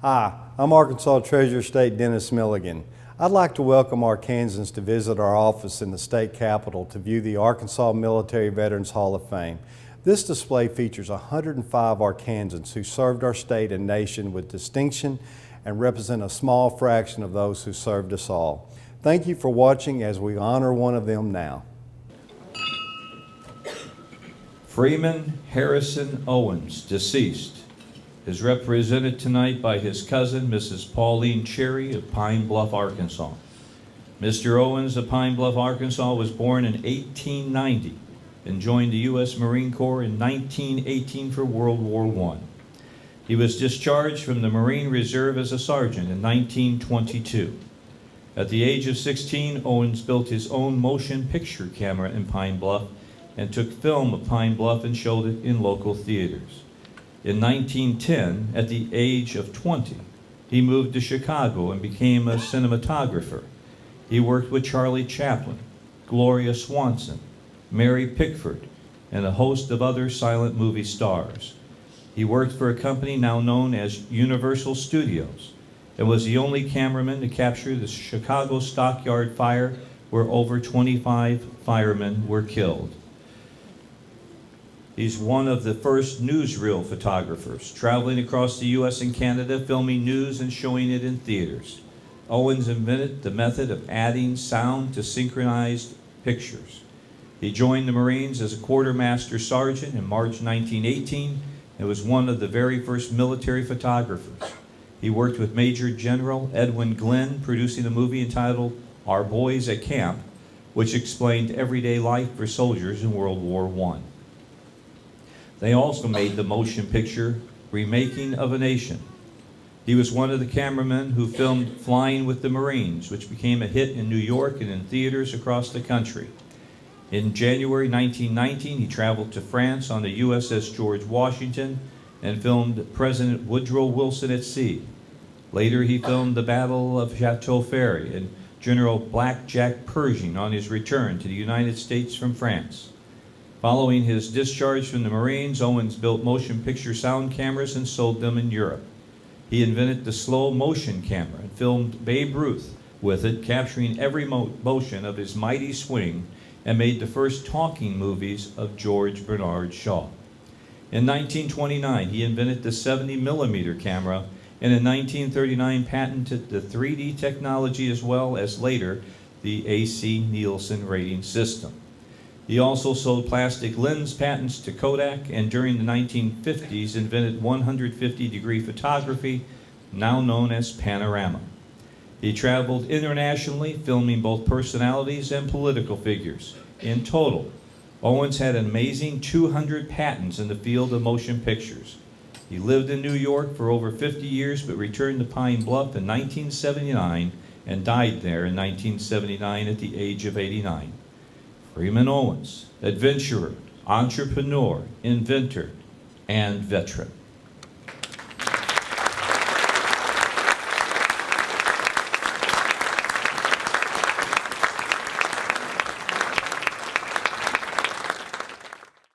Hi, I'm Arkansas Treasurer of State Dennis Milligan. I'd like to welcome Arkansans to visit our office in the state capitol to view the Arkansas Military Veterans Hall of Fame. This display features 105 Arkansans who served our state and nation with distinction and represent a small fraction of those who served us all. Thank you for watching as we honor one of them now. Freeman Harrison Owens, deceased, is represented tonight by his cousin, Mrs. Pauline Cherry of Pine Bluff, Arkansas. Mr. Owens of Pine Bluff, Arkansas was born in 1890 and joined the U.S. Marine Corps in 1918 for World War I. He was discharged from the Marine Reserve as a sergeant in 1922. At the age of 16, Owens built his own motion picture camera in Pine Bluff and took film of Pine Bluff and showed it in local theaters. In 1910, at the age of 20, he moved to Chicago and became a cinematographer. He worked with Charlie Chaplin, Gloria Swanson, Mary Pickford, and a host of other silent movie stars. He worked for a company now known as Universal Studios and was the only cameraman to capture the Chicago Stockyard fire, where over 25 firemen were killed. He's one of the first newsreel photographers, traveling across the U.S. and Canada, filming news and showing it in theaters. Owens invented the method of adding sound to synchronized pictures. He joined the Marines as a quartermaster sergeant in March 1918 and was one of the very first military photographers. He worked with Major General Edwin Glenn, producing a movie entitled Our Boys at Camp, which explained everyday life for soldiers in World War I. They also made the motion picture Remaking of a Nation. He was one of the cameramen who filmed Flying with the Marines, which became a hit in New York and in theaters across the country. In January 1919, he traveled to France on the USS George Washington and filmed President Woodrow Wilson at sea. Later, he filmed the Battle of Chateau Ferry and General Black Jack Pershing on his return to the United States from France. Following his discharge from the Marines, Owens built motion picture sound cameras and sold them in Europe. He invented the slow motion camera and filmed Babe Ruth with it, capturing every motion of his mighty swing, and made the first talking movies of George Bernard Shaw. In 1929, he invented the 70mm camera, and in 1939 patented the 3D technology as well as later the AC Nielsen rating system. He also sold plastic lens patents to Kodak, and during the 1950s invented 150-degree photography, now known as panorama. He traveled internationally, filming both personalities and political figures. In total, Owens had an amazing 200 patents in the field of motion pictures. He lived in New York for over 50 years, but returned to Pine Bluff in 1979 and died there in 1979 at the age of 89. Freeman Owens, adventurer, entrepreneur, inventor, and veteran.